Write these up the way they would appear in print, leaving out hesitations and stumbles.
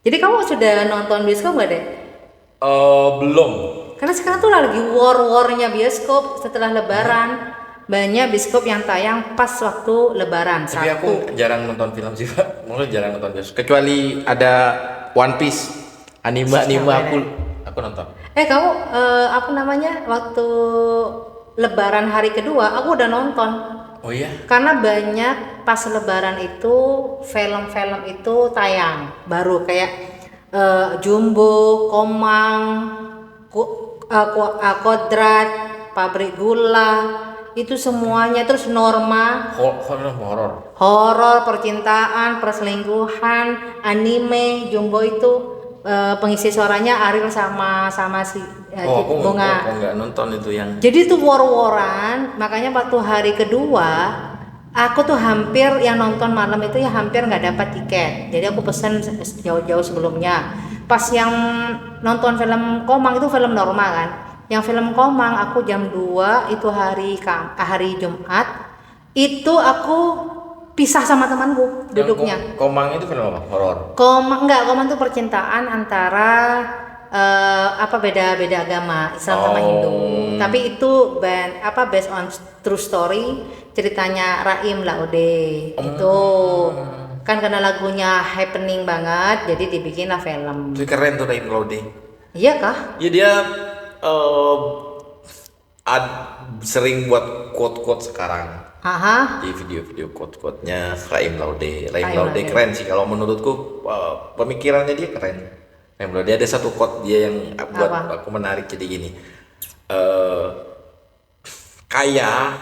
Jadi kamu sudah nonton bioskop nggak deh? Belum. Karena sekarang tuh lagi war-warnya bioskop setelah Lebaran. Banyak bioskop yang tayang pas waktu Lebaran. Tapi aku Satu. jarang nonton film sih Pak. Maksudnya jarang nonton bioskop. Kecuali ada One Piece, anime Coba deh. aku nonton. Kamu apa namanya? Waktu Lebaran hari kedua, aku udah nonton. Oh iya? Karena banyak pas Lebaran itu film-film itu tayang baru kayak Jumbo, Komang, Kodrat, Pabrik Gula, itu semuanya terus Norma, Horor. horor, percintaan, perselingkuhan, anime, Jumbo itu pengisi suaranya Ariel sama si Oh, Titik aku Bunga. nggak nonton itu yang. Jadi itu war-waran, makanya waktu hari kedua aku tuh hampir yang nonton malam itu ya hampir nggak dapat tiket. Jadi aku pesen jauh-jauh sebelumnya. Pas yang nonton film Komang itu film normal kan. Yang film Komang aku jam 2 itu hari Jumat. Itu aku pisah sama temanku Yang duduknya. Komang itu film apa? Horor. Komang tuh percintaan antara beda-beda agama Islam sama Hindu. Oh. Tapi itu based on true story ceritanya Raim Laude. Itu kan karena lagunya happening banget jadi dibikinlah film. Itu keren tuh Rain Laude. Iya kah? Ya dia eh, sering buat quote-quote sekarang Aha. di video-video quote-quote-nya Raim Laude. Raim Raim Laude Laude. keren sih kalau menurutku, pemikirannya dia keren. Raim Laude ada satu quote dia yang buat Apa? aku menarik jadi gini. eh Kaya,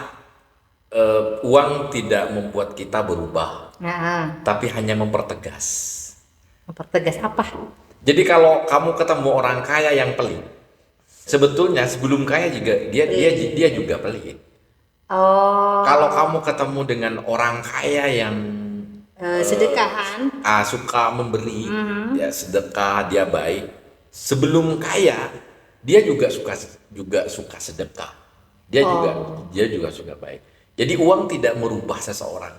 uang tidak membuat kita berubah, Nah, tapi hanya mempertegas. mempertegas apa? Jadi kalau kamu ketemu orang kaya yang pelit, sebetulnya sebelum kaya juga dia juga pelit. Oh, Kalau kamu ketemu dengan orang kaya yang sedekahan. suka memberi, dia sedekah, dia baik. Sebelum kaya, dia juga suka sedekah. Dia juga Oh. dia juga suka baik. Jadi uang tidak merubah seseorang,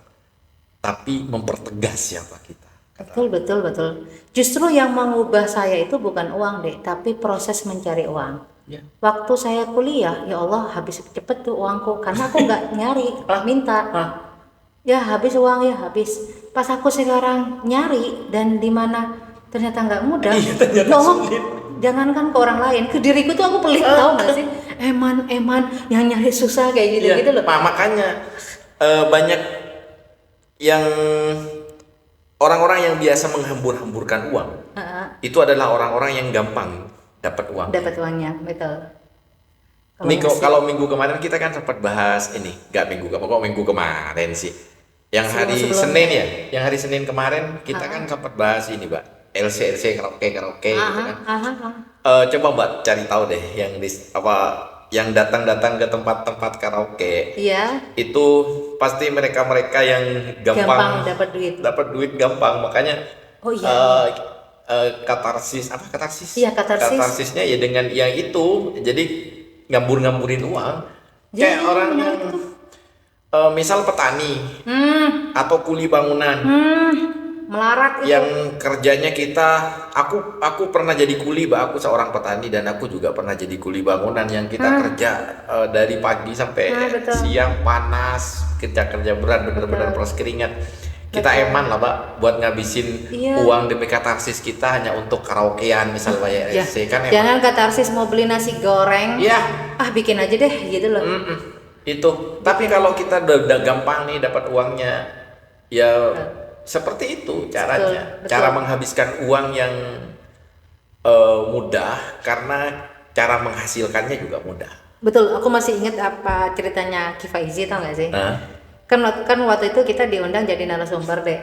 tapi mempertegas siapa kita. Betul, betul, betul. Justru yang mengubah saya itu bukan uang, Dek, tapi proses mencari uang. Ya. Waktu saya kuliah, ya Allah, habis cepet tuh uangku karena aku nggak nyari, minta. Hah? Ya habis uang ya habis. Pas aku sekarang nyari dan di mana ternyata nggak mudah. Iya, ternyata Ya Allah, sulit. jangankan ke orang lain, ke diriku tuh aku pelit tahu nggak sih? Eman yang nyari susah kayak Iya, gitu loh. makanya banyak yang orang-orang yang biasa menghambur-hamburkan uang, Heeh, itu adalah orang-orang yang gampang dapat uang. dapat uangnya, betul. Kalau minggu kemarin kita kan sempat bahas ini, nggak minggu kemarin sih, yang hari Sebelum-sebelumnya. Senin ya, yang hari Senin kemarin kita kan sempat bahas ini, Mbak, LC karaoke gitu kan. Aha. Coba Mbak cari tahu deh yang datang-datang ke tempat-tempat karaoke. Iya, Itu pasti mereka-mereka yang gampang gampang dapat duit. gampang, makanya Oh iya. katarsis. Iya, katarsis. Katarsisnya ya dengan yang itu, jadi ngambur-ngamburin uang. Jadi Kayak orang yang menarik tuh. misal petani Hmm, atau kuli bangunan melarat itu. yang kerjanya aku pernah jadi kuli, Mbak. Aku seorang petani dan aku juga pernah jadi kuli bangunan yang kita kerja dari pagi sampai Betul. siang, panas, kerja berat, benar-benar peras keringat. Kita eman lah, Mbak, buat ngabisin Iya. uang demi katarsis kita hanya untuk karaokean misal bayar Ya, SC kan eman. jangan katarsis mau beli nasi goreng. Iya. Bikin aja deh gitu loh. Itu. Tapi kalau kita udah gampang nih dapat uangnya, ya seperti itu caranya. Betul. Cara menghabiskan uang yang mudah, karena cara menghasilkannya juga mudah. Betul, aku masih ingat apa ceritanya Ki Faizi, tau gak sih? Nah, Kan waktu itu kita diundang jadi narasumber deh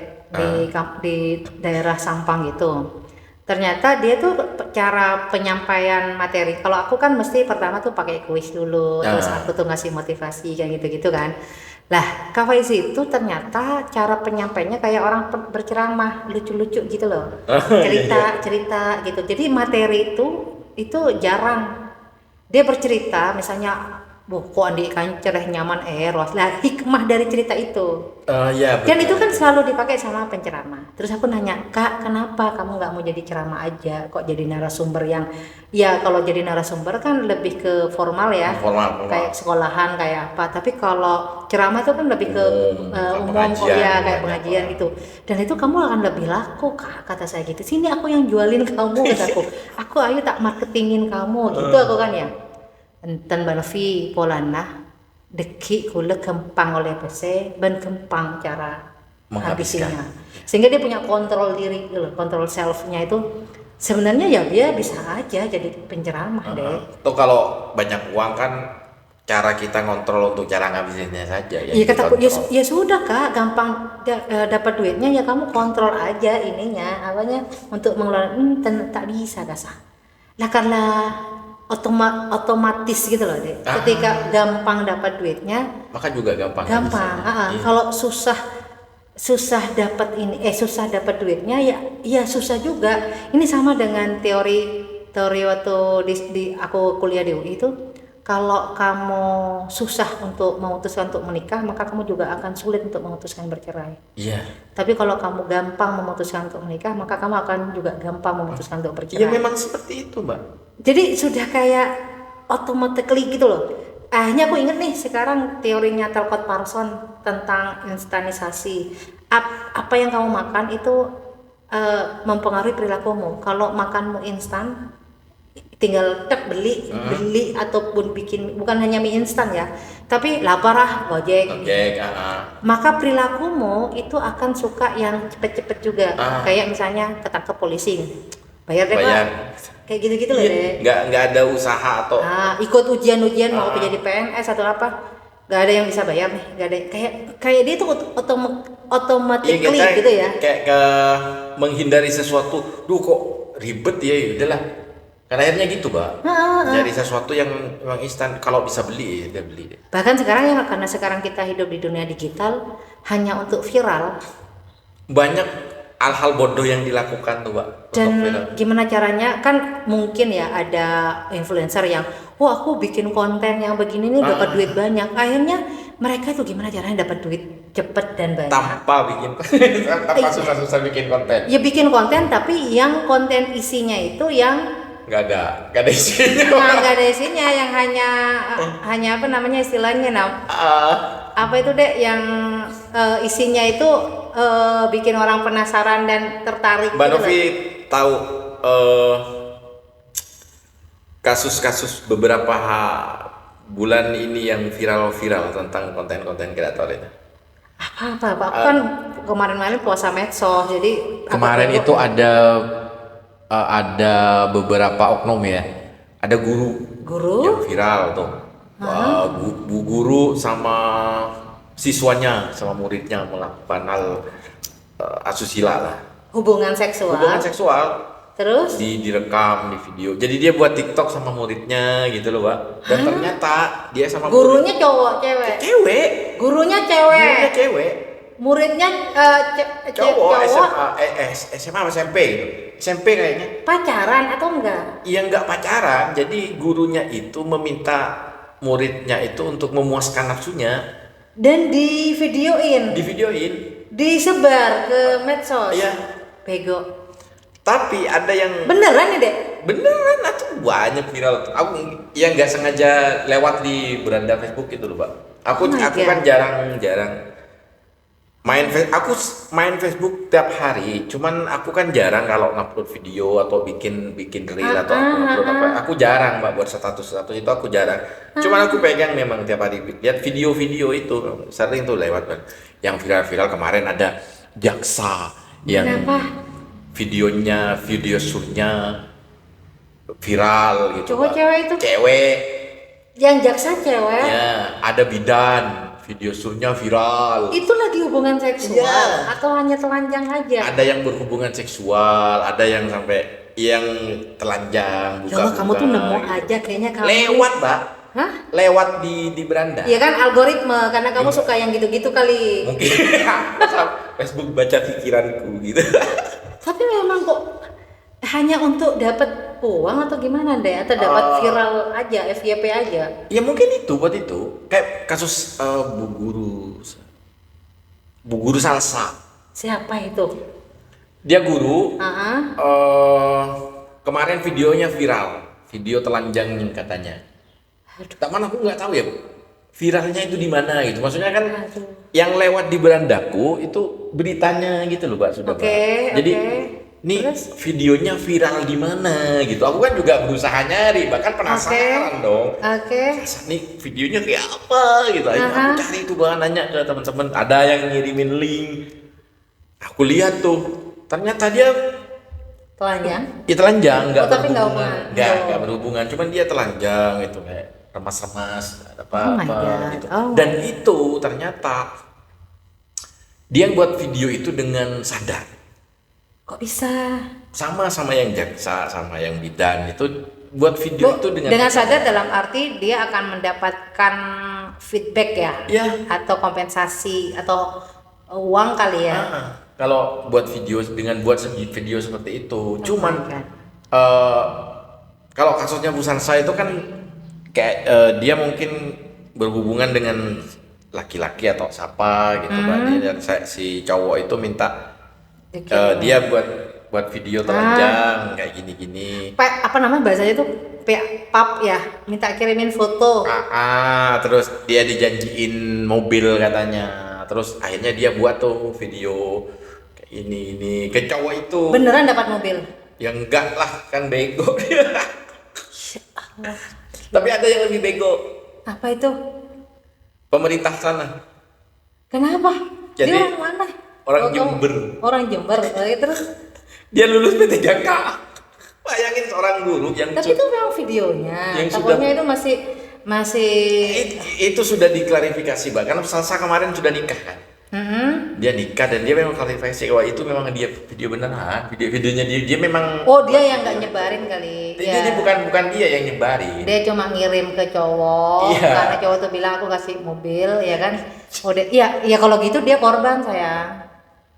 di daerah Sampang gitu. Ternyata dia tuh cara penyampaian materi. Kalau aku kan mesti pertama tuh pakai kuis dulu, terus aku tuh ngasih motivasi kayak gitu-gitu kan. Lah, Kak Faizi itu ternyata cara penyampaiannya kayak orang berceramah, lucu-lucu gitu loh. Cerita gitu. Jadi materi itu jarang. Dia bercerita misalnya kok Andi kan cereh nyaman eros lah, hikmah dari cerita itu. Ya, Dan betul. itu kan selalu dipakai sama penceramah. Terus aku nanya, Kak, kenapa kamu nggak mau jadi ceramah aja? Kok jadi narasumber yang, ya kalau jadi narasumber kan lebih ke formal ya, Formal. kayak sekolahan kayak apa. Tapi kalau ceramah itu kan lebih ke umum, pengajian, kayak pengajian gitu. Dan itu kamu akan lebih laku, Kak, kata saya gitu. Sini aku yang jualin kamu, kataku. Aku ayo tak marketingin kamu, gitu aku kan ya. Enten banovi polana deki kule kempang oleh PC ben kempang cara Menghabiskan. habisinya, sehingga dia punya kontrol diri gitu loh, kontrol selfnya itu sebenarnya ya dia bisa aja jadi penceramah deh. Tuh kalau banyak uang kan cara kita ngontrol untuk cara ngabisinnya saja ya. Iya kataku, ya, dikontrol. ya sudah Kak, gampang dapat duitnya ya kamu kontrol aja ininya, apanya untuk mengeluarkan tak bisa dasar. Lah karena otomatis gitu loh deh. Ketika gampang dapat duitnya, Maka juga gampang. gampang. Iya. Kalau susah dapat ini, susah dapat duitnya ya susah juga. Ini sama dengan teori waktu di aku kuliah di UI itu. Kalau kamu susah untuk memutuskan untuk menikah, maka kamu juga akan sulit untuk memutuskan bercerai. Iya. Tapi kalau kamu gampang memutuskan untuk menikah, maka kamu akan juga gampang memutuskan untuk bercerai. Iya memang seperti itu, Mbak. Jadi sudah kayak automatically gitu loh. Akhirnya aku inget nih sekarang teorinya Talcott Parsons tentang instanisasi. Apa yang kamu makan itu mempengaruhi perilakumu. Kalau makanmu instan, tinggal beli ataupun bikin, bukan hanya mie instan ya, tapi lapar gojek. Maka perilakumu itu akan suka yang cepet-cepet juga. Kayak misalnya ketangkep polisi, bayar deh Pak. Kayak gitu-gitu loh deh. Nggak ada usaha atau Ikut ujian mau jadi PNS atau apa, nggak ada yang bisa bayar nih, nggak ada. Kayak dia tuh automatically gitu ya. Kayak ke menghindari sesuatu. Duh kok ribet ya, udahlah. Karena akhirnya gitu, Mbak. Jadi sesuatu yang memang instan, kalau bisa beli, dia beli. Bahkan sekarang ya, karena sekarang kita hidup di dunia digital, hanya untuk viral. Banyak hal-hal bodoh yang dilakukan tuh, Mbak. Dan gimana caranya, kan mungkin ya ada influencer yang, wah aku bikin konten yang begini nih dapat duit banyak. Akhirnya mereka itu gimana caranya dapat duit cepet dan banyak. Tanpa susah-susah bikin konten. Ya bikin konten, tapi yang konten isinya itu yang nggak ada isinya. Nggak ada isinya, yang hanya apa namanya istilahnya, apa itu dek, yang isinya itu bikin orang penasaran dan tertarik. Mbak Novi tahu kasus-kasus beberapa bulan ini yang viral tentang konten-konten kreator itu? Apa aku kan kemarin puasa medsos, jadi kemarin itu ada beberapa oknum ya, ada guru yang viral tuh, bu guru sama siswanya sama muridnya melakukan hal asusila lah, hubungan seksual. Terus direkam di video, jadi dia buat TikTok sama muridnya gitu loh, Pak. Dan ternyata dia sama gurunya cowok cewek, gurunya cewek, muridnya cowok. SMA atau SMP gitu. SMP kayaknya. Pacaran atau enggak? Iya, enggak pacaran. Jadi gurunya itu meminta muridnya itu untuk memuaskan nafsunya. Dan disebar ke medsos. Iya. Bego. Tapi ada yang beneran nih dek? Beneran, atau banyak viral. Aku yang nggak sengaja lewat di beranda Facebook gitu loh, Pak. Aku kan jarang main Facebook tiap hari. Cuman aku kan jarang kalau ngupload video atau bikin reel atau upload apa. Aku jarang, Mbak, buat status itu aku jarang. Cuman aku pegang memang tiap hari lihat video-video itu, sering tuh lewat kan. Yang viral kemarin ada jaksa yang video surnya viral gitu. Cowok cewek itu? Cewek. Yang jaksa cewek? Ya, ada bidan, video surnya viral. Itu lagi hubungan seksual ya. Atau hanya telanjang aja? Ada yang berhubungan seksual, ada yang sampai yang telanjang buka-buka. Kamu tuh nemu gitu aja kayaknya kamu. Lewat, Mbak. Hah? Lewat di beranda. Iya kan, algoritma, karena kamu suka yang gitu-gitu kali. Mungkin Facebook baca pikiranku gitu. Tapi memang kok hanya untuk dapat uang atau gimana deh? Atau dapat viral aja, FYP aja? Ya mungkin itu buat itu. Kayak kasus Bu Guru Salsa. Siapa itu? Dia guru. Ah, Kemarin videonya viral, video telanjang katanya. Taman aku nggak tahu ya viralnya itu di mana gitu. Maksudnya kan yang lewat di berandaku itu beritanya gitu loh, Pak, sudah. Oke, Jadi oke. nih Terus? videonya viral di mana gitu. Aku kan juga berusaha nyari, bahkan penasaran dong. Oke. Masa nih videonya kayak apa gitu. Akhirnya aku cari itu, bahan nanya ke teman-teman. Ada yang ngirimin link. Aku lihat tuh, ternyata dia Telanjang? ya telanjang, nggak Oh, tapi nggak berhubungan, hubungan. nggak berhubungan, cuman dia telanjang itu kayak remas-remas, ada Oh my apa-apa God. gitu. Oh. Dan itu ternyata dia buat video itu dengan sadar, Kok bisa? sama yang jaksa, sama yang bidan itu buat video itu Dengan sadar dalam arti dia akan mendapatkan feedback ya? ya. Atau kompensasi atau uang kali ya? Kalau buat video dengan video seperti itu, cuman my God. kalau kasusnya Bu Sansa itu kan kayak dia mungkin berhubungan dengan laki-laki atau siapa gitu, Mbak. Dan si cowok itu minta dia buat video telanjang kayak gini-gini. Apa namanya bahasanya tuh pap ya, minta kirimin foto. Terus dia dijanjiin mobil katanya. Terus akhirnya dia buat tuh video kayak ini ke cowok itu. Beneran dapat mobil? Ya enggak lah, kan bego dia. Tapi ada yang lebih bego. Apa itu? Pemerintah sana. Kenapa? Jadi, dia orang mana? orang Jember. Orang Jember. Terus? Dia lulus P3K. Bayangin seorang guru yang Tapi itu memang videonya. yang Takutnya itu masih. Itu sudah diklarifikasi, bahkan Salsa kemarin sudah nikah kan. Dia nikah dan dia memang klarifikasi wah itu memang dia video beneran, videonya dia memang. Oh, dia yang nggak nyebarin kali. Jadi bukan dia yang nyebarin. Dia cuma ngirim ke cowok karena cowok tuh bilang aku kasih mobil, ya kan? Oh, iya kalau gitu dia korban sayang.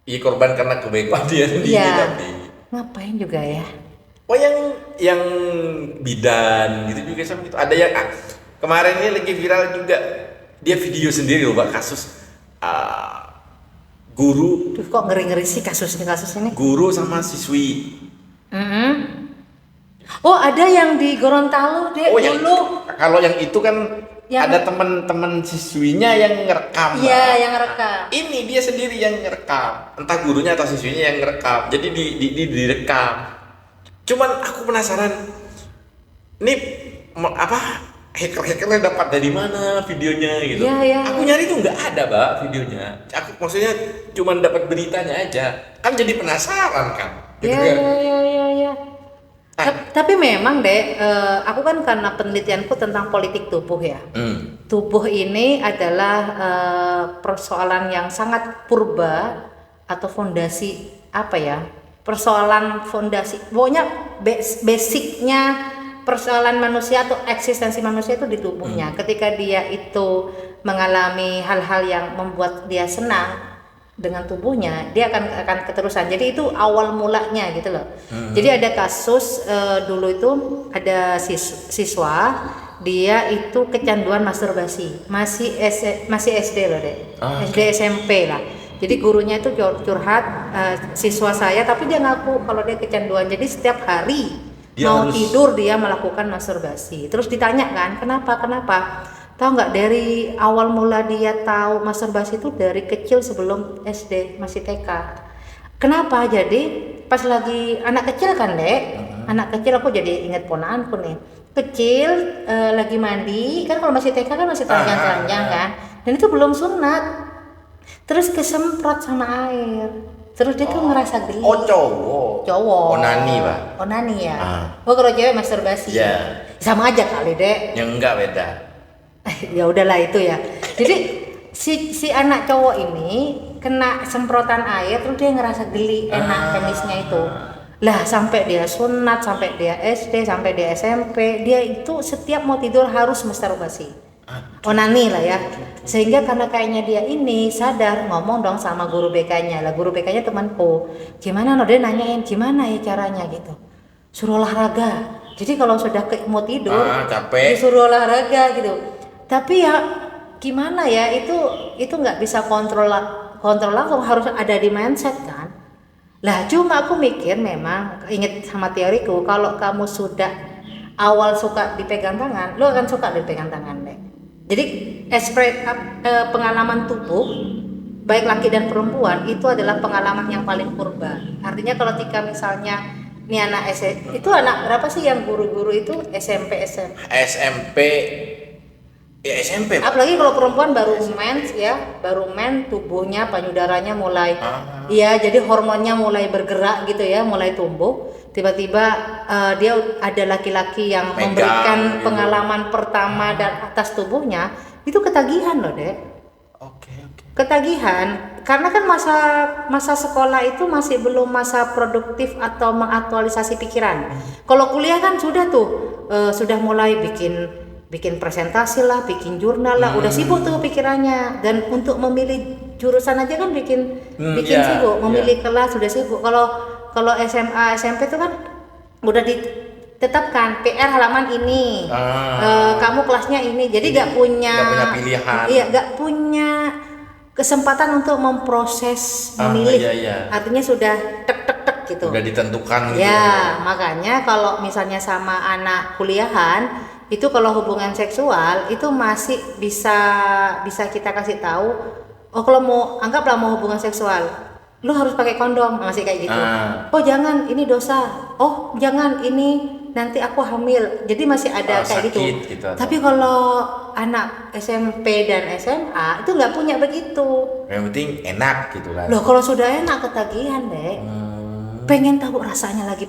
Iya, korban karena kebegoan dia sendiri tapi. Ngapain juga ya? Oh, yang bidan gitu juga sama gitu. Ada yang kemarin ini lagi viral juga. Dia video sendiri loh, Pak, kasus guru. Duh, kok ngeri-ngeri sih kasus ini? Guru sama siswi. Oh, ada yang di Gorontalo deh dulu. Kalau yang itu kan ada teman-teman siswinya yang ngerekam. Iya, yang ngerekam. Ini dia sendiri yang ngerekam. Entah gurunya atau siswinya yang ngerekam. Jadi direkam. Cuman aku penasaran. Ini hacker-hackernya dapat dari mana videonya gitu. Aku nyari tuh nggak ada, Mbak, videonya. Aku maksudnya cuman dapat beritanya aja. Kan jadi penasaran kan. Iya. Tapi memang deh, aku kan karena penelitianku tentang politik tubuh ya. Tubuh ini adalah persoalan yang sangat purba atau fondasi apa ya? Persoalan fondasi, pokoknya basicnya persoalan manusia atau eksistensi manusia itu di tubuhnya. Ketika dia itu mengalami hal-hal yang membuat dia senang dengan tubuhnya, dia akan keterusan. Jadi itu awal mulanya gitu loh. Jadi ada kasus dulu itu ada siswa dia itu kecanduan masturbasi, masih SD loh deh, SD SMP lah. Jadi gurunya itu curhat siswa saya, tapi dia ngaku kalau dia kecanduan. Jadi setiap hari tidur dia melakukan masturbasi. Terus ditanya kan, kenapa? Tahu nggak, dari awal mula dia tahu masturbasi itu dari kecil sebelum SD, masih TK. Kenapa? Jadi pas lagi anak kecil kan dek, anak kecil, aku jadi inget ponaanku nih, kecil lagi mandi kan, kalau masih TK kan masih telanjang kan, dan itu belum sunat. Terus kesemprot sama air. Terus dia tuh ngerasa geli. Oh, cowok. Onani, Pak. Onani ya. Oh, kalau cewek masturbasi. Iya. Sama aja kali, Dek. Yang enggak beda. Ya udahlah itu ya. Jadi si anak cowok ini kena semprotan air, terus dia ngerasa geli, enak penisnya itu. Lah sampai dia sunat, sampai dia SD, sampai dia SMP, dia itu setiap mau tidur harus masturbasi. Onani lah ya. Sehingga karena kayaknya dia ini sadar, ngomong dong sama guru BK-nya. Lah guru BK-nya temanku. Gimana no, dia nanyain gimana ya caranya gitu. suruh olahraga. Jadi kalau sudah mau tidur, capek. disuruh olahraga gitu. Tapi ya gimana ya, itu nggak bisa kontrol langsung, harus ada di mindset kan. Lah cuma aku mikir memang inget sama teoriku, kalau kamu sudah awal suka dipegang tangan, lo akan suka dipegang tangan deh. Jadi pengalaman tubuh baik laki dan perempuan itu adalah pengalaman yang paling purba. Artinya kalau ketika misalnya ini anak itu anak berapa sih yang guru-guru itu SMP ya SMP. Apalagi kalau perempuan baru men tubuhnya payudaranya mulai jadi hormonnya mulai bergerak gitu ya, mulai tumbuh. Tiba-tiba dia ada laki-laki yang memberikan pengalaman pertama dan atas tubuhnya, itu ketagihan loh, Dek. Oke. Ketagihan karena kan masa sekolah itu masih belum masa produktif atau mengaktualisasi pikiran. Kalau kuliah kan sudah sudah mulai bikin presentasi lah, bikin jurnal lah, udah sibuk tuh pikirannya. Dan untuk memilih jurusan aja kan bikin sibuk, memilih kelas sudah sibuk. Kalau SMA SMP itu kan udah ditetapkan PR halaman ini, kamu kelasnya ini, jadi nggak punya pilihan. Iya, nggak punya kesempatan untuk memproses memilih. Artinya sudah tek gitu. Udah ditentukan gitu. Ya, makanya kalau misalnya sama anak kuliahan itu kalau hubungan seksual itu masih bisa kita kasih tahu, oh kalau anggaplah mau hubungan seksual, lu harus pakai kondom, masih kayak gitu. Oh jangan, ini dosa. Oh jangan, ini nanti aku hamil. Jadi masih ada kayak gitu. Tapi kalau anak SMP dan SMA itu nggak punya begitu. Yang penting enak gitu kan. Loh kalau sudah enak ketagihan deh. Pengen tahu rasanya lagi.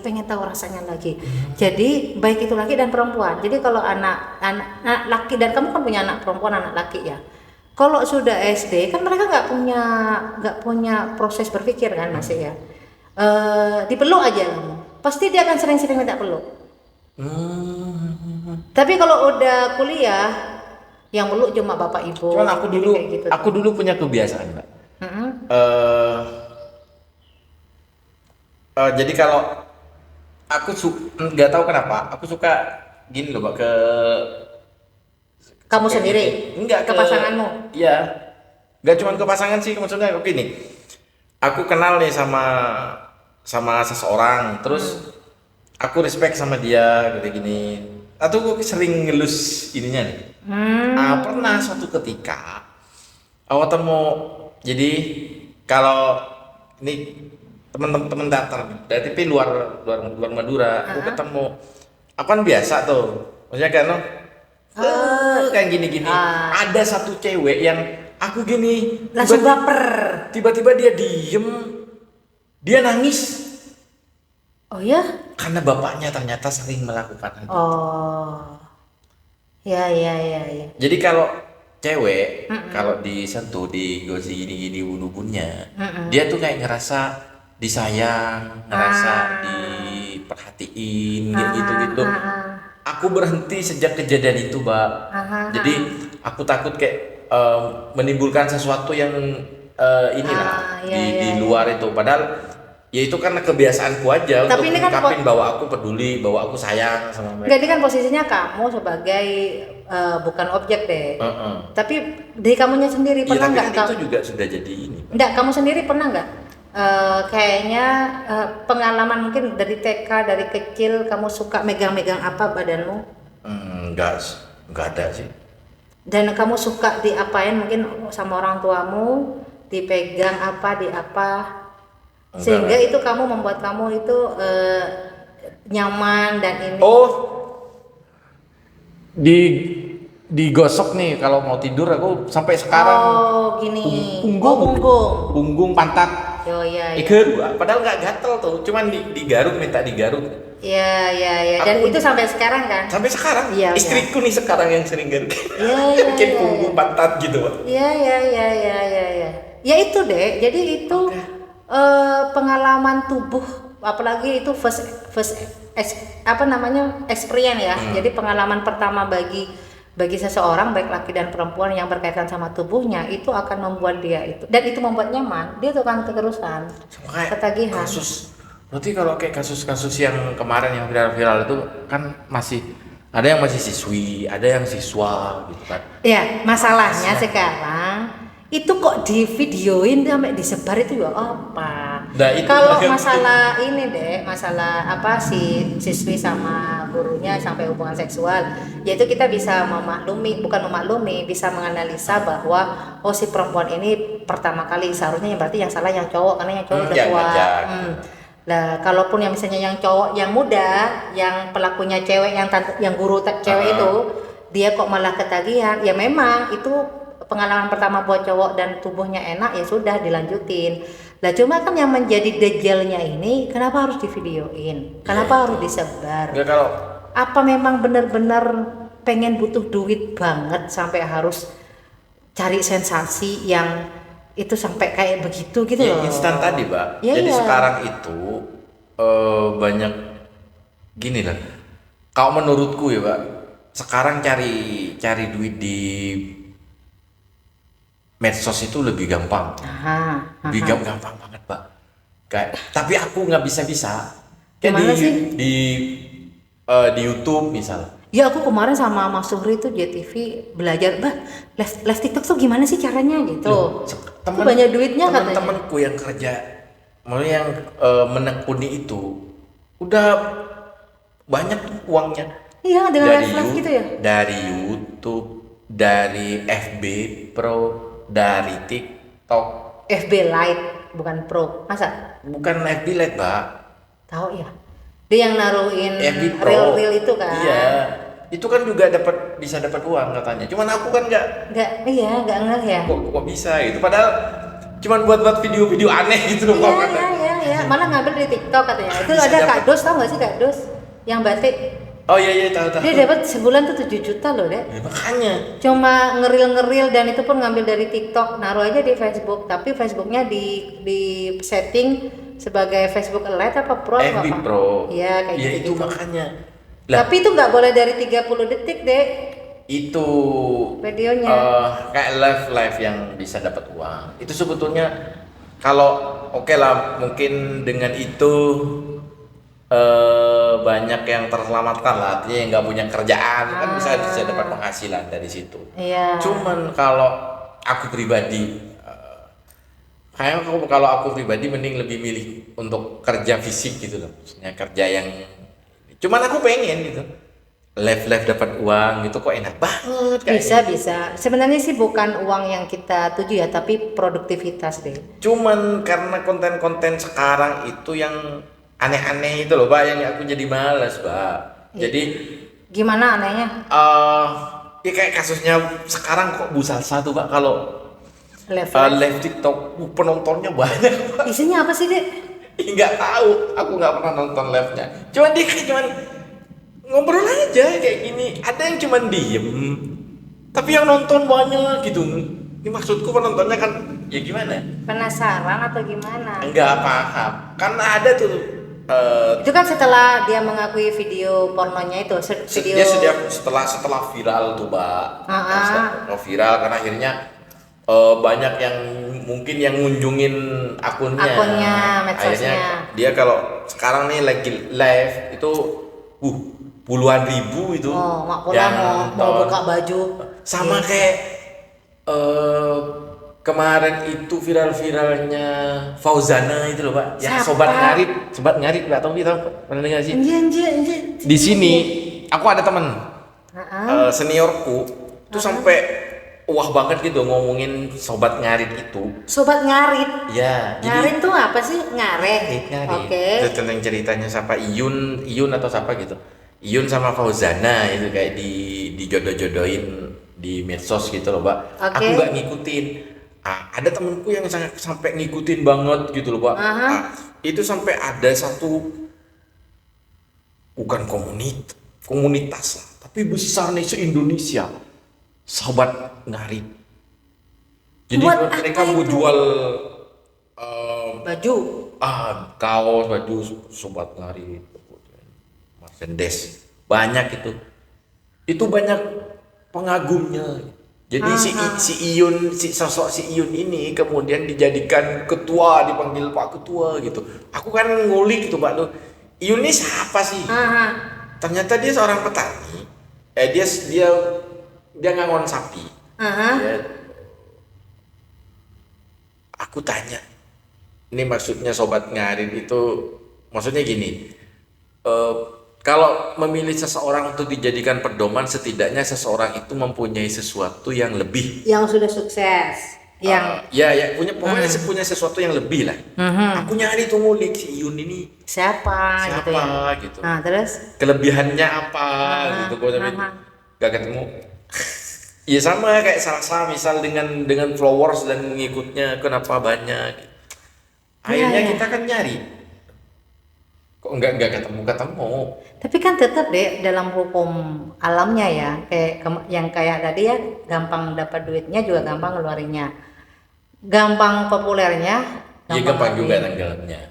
Jadi baik itu laki dan perempuan. Jadi kalau anak laki, dan kamu kan punya anak perempuan, anak laki ya. Kalau sudah SD kan mereka nggak punya proses berpikir kan masih ya. Dipeluk aja kamu, pasti dia akan sering-sering minta peluk. Tapi kalau udah kuliah, yang peluk cuma bapak ibu. Cuman aku dulu punya kebiasaan, Mbak. Jadi kalau aku nggak tahu kenapa aku suka gini loh, Mbak, ke kamu sendiri? Enggak, ke pasanganmu? Iya, nggak cuma ke pasangan sih, maksudnya gini, aku kenal nih sama seseorang, terus aku respect sama dia gini, atau aku sering ngelus ininya nih. Pernah suatu ketika awal temu, jadi kalau ini teman-teman datar dari TV luar Madura, aku ketemu, aku kan biasa tuh, maksudnya kan kayak gini. Ada satu cewek yang aku gini langsung baper. Tiba-tiba dia diem, dia nangis. Oh ya? Karena bapaknya ternyata sering melakukan hal itu. Oh, ya. Jadi kalau cewek kalau disentuh, digosi gini ubun-ubunnya, dia tuh kayak ngerasa disayang, ngerasa diperhatiin, gitu. Aku berhenti sejak kejadian itu, Mbak. Jadi aku takut kayak menimbulkan sesuatu yang di luar itu. Padahal ya itu karena kebiasaanku aja. Tapi untuk mengungkapin bahwa aku peduli, bahwa aku sayang sama mereka. Jadi kan posisinya kamu sebagai bukan objek deh. Tapi dari kamunya sendiri pernah nggak? Itu juga sudah jadi ini. Enggak, kamu sendiri pernah nggak? Kayaknya pengalaman mungkin dari TK, dari kecil kamu suka megang-megang apa badanmu? Enggak ada sih. Dan kamu suka diapain mungkin sama orang tuamu, dipegang apa, di apa? Sehingga itu kamu membuat kamu itu nyaman dan ini. Digosok nih kalau mau tidur, aku sampai sekarang. Oh gini. Punggung, pantat. Oh iya. Padahal nggak gatel tuh, cuman minta digaruk. Iya. Dan itu sampai sekarang kan? Sampai sekarang. Iya. Istriku nih sekarang yang sering garuk. Iya. Bikin punggung, pantat gitu, Pak. Iya. Ya itu deh. Jadi itu pengalaman tubuh, apalagi itu first experience ya. Jadi pengalaman pertama bagi seseorang baik laki dan perempuan yang berkaitan sama tubuhnya, itu akan membuat dia itu, dan itu membuat nyaman, dia tuh akan keterusan ketagihan. Berarti kalau kayak kasus-kasus yang kemarin yang viral-viral itu kan masih ada yang masih siswi, ada yang siswa gitu kan. Ya, masalahnya sekarang itu kok di videoin sampai disebar itu ya apa? Nah, itu Kalau agak- masalah ini deh, masalah apa si siswi sama gurunya sampai hubungan seksual, yaitu kita bisa memaklumi, bukan memaklumi, bisa menganalisa bahwa oh si perempuan ini pertama kali seharusnya yang berarti yang salah yang cowok karena yang cowok udah yang tua. ngajak. Nah, kalaupun yang misalnya yang cowok yang muda, yang pelakunya cewek yang guru cewek itu, dia kok malah ketagihan, ya memang itu pengalaman pertama buat cowok dan tubuhnya enak ya sudah dilanjutin. Nah, cuma kan yang menjadi dejalnya ini kenapa harus divideoin? Kenapa harus disebar? Enggak kalau Apa memang benar-benar pengen butuh duit banget sampai harus cari sensasi yang itu sampai kayak begitu gitu ya loh. instan tadi, Mbak. Ya, Jadi iya. sekarang itu banyak gini lah. Kalau menurutku ya, Mbak, sekarang cari duit di medsos itu lebih gampang. Lebih gampang banget, Pak. Kayak tapi aku nggak bisa. Kayak Gimana sih? Di YouTube misal. Ya aku kemarin sama Mas Suhri tuh JTV belajar, live TikTok tuh gimana sih caranya gitu. Itu banyak duitnya katanya. Teman-temanku yang kerja, maksudnya yang menekuni itu udah banyak tuh uangnya. Iya dengan live gitu ya. Dari YouTube, dari FB Pro, dari TikTok. FB Lite bukan Pro, masa? Bukan FB Lite, Mbak. Tahu ya. Dia yang naruhin FB Pro. reel itu kan. Iya. Itu kan juga bisa dapat uang katanya. Cuman aku kan Nggak ngeh ya. kok bisa gitu. Padahal cuman buat video-video aneh gitu loh. Iya. Malah ngambil di TikTok katanya. Itu Bisa ada dapet. Kak Dos, tahu nggak sih Kak Dos? Yang batik. Oh iya tahu. Dia dapat sebulan tuh 7 juta loh, Dek. Ya, makanya. Cuma ngeril dan itu pun ngambil dari TikTok, naruh aja di Facebook, tapi Facebooknya di setting sebagai Facebook Lite apa Pro FB apa? Pro. Iya kayak ya gitu. itu makanya. Tapi itu nggak boleh dari 30 detik deh Itu videonya. kayak live yang bisa dapat uang. Itu sebetulnya kalau oke lah mungkin dengan itu banyak yang terselamatkan lah, artinya yang nggak punya kerjaan kan bisa dapat penghasilan dari situ. Iya. Cuman kalau aku pribadi kayaknya kalau aku pribadi mending lebih milih untuk kerja fisik gitu loh, maksudnya kerja yang cuman aku pengen gitu live dapat uang gitu kok enak banget kayaknya. Bisa. Sebenarnya sih bukan uang yang kita tuju ya, tapi produktivitas deh. Cuman karena konten-konten sekarang itu yang aneh-aneh itu loh, Pak, yang aku jadi malas, Pak. Jadi Gimana anehnya? ya kayak kasusnya sekarang kok Bu Salsa tuh, Pak, kalau live TikTok penontonnya banyak, Pak. Isinya apa sih, Dek? Nggak tahu, aku nggak pernah nonton live-nya. Cuman dia kayak cuman ngobrol aja kayak gini. Ada yang cuman diem, tapi yang nonton banyak gitu. Ini maksudku penontonnya kan ya gimana? Penasaran atau gimana? Enggak paham. Karena ada tuh Itu kan setelah dia mengakui video pornonya itu, video dia setelah viral tuh, Mbak. Setelah viral karena akhirnya banyak yang mungkin yang ngunjungin akunnya, medsosnya. akhirnya dia kalau sekarang nih lagi live itu puluhan ribu itu mak pula yang mau nonton. buka baju Sama kayak kemarin itu viralnya Fauzana itu loh, Pak, yang Siapa? sobat ngarit nggak tahu pernah dengar sih? Anjir. Di sini aku ada temen seniorku itu sampai wah banget gitu ngomongin sobat ngarit itu. Sobat ngarit. Ya, Ngarit tuh apa sih? Ngaret. ngarit. Oke. Itu tentang ceritanya siapa Iyun atau siapa gitu. Iyun sama Fauzana itu kayak dijodoh-jodohin di medsos gitu loh, Pak. Oke. Aku nggak ngikutin. Ada temenku yang sampai ngikutin banget gitu loh, Pak. Itu sampai ada satu bukan komunitas lah, tapi besar nih se-Indonesia. Sobat ngarit. Jadi Buat mereka apa mau itu? jual Baju. kaos, baju sobat ngarit, merchandise banyak itu banyak pengagumnya. Jadi si Iyun, sosok si Iyun ini kemudian dijadikan ketua, dipanggil Pak Ketua gitu. Aku kan ngulik gitu Pak tuh, Iyun ini siapa sih? Ternyata dia seorang petani. Dia ngangon sapi. Aku tanya, ini maksudnya Sobat Ngarin itu, maksudnya gini, kalau memilih seseorang untuk dijadikan pedoman, setidaknya seseorang itu mempunyai sesuatu yang lebih. Yang sudah sukses. Pokoknya punya sesuatu yang lebih lah. Aku nyari tuh ngulik si Iyun ini. Siapa gitu ya. Gitu. Nah, terus? Kelebihannya apa gitu. Gak ketemu. Ya sama kayak Salsa misal dengan followers dan pengikutnya kenapa banyak. Akhirnya kita kan nyari. Kok enggak ketemu. Tapi kan tetap deh dalam hukum alamnya ya, yang kayak tadi ya, gampang dapat duitnya juga gampang ngeluarinnya. Gampang populernya. Iya gampang juga tanggalnya.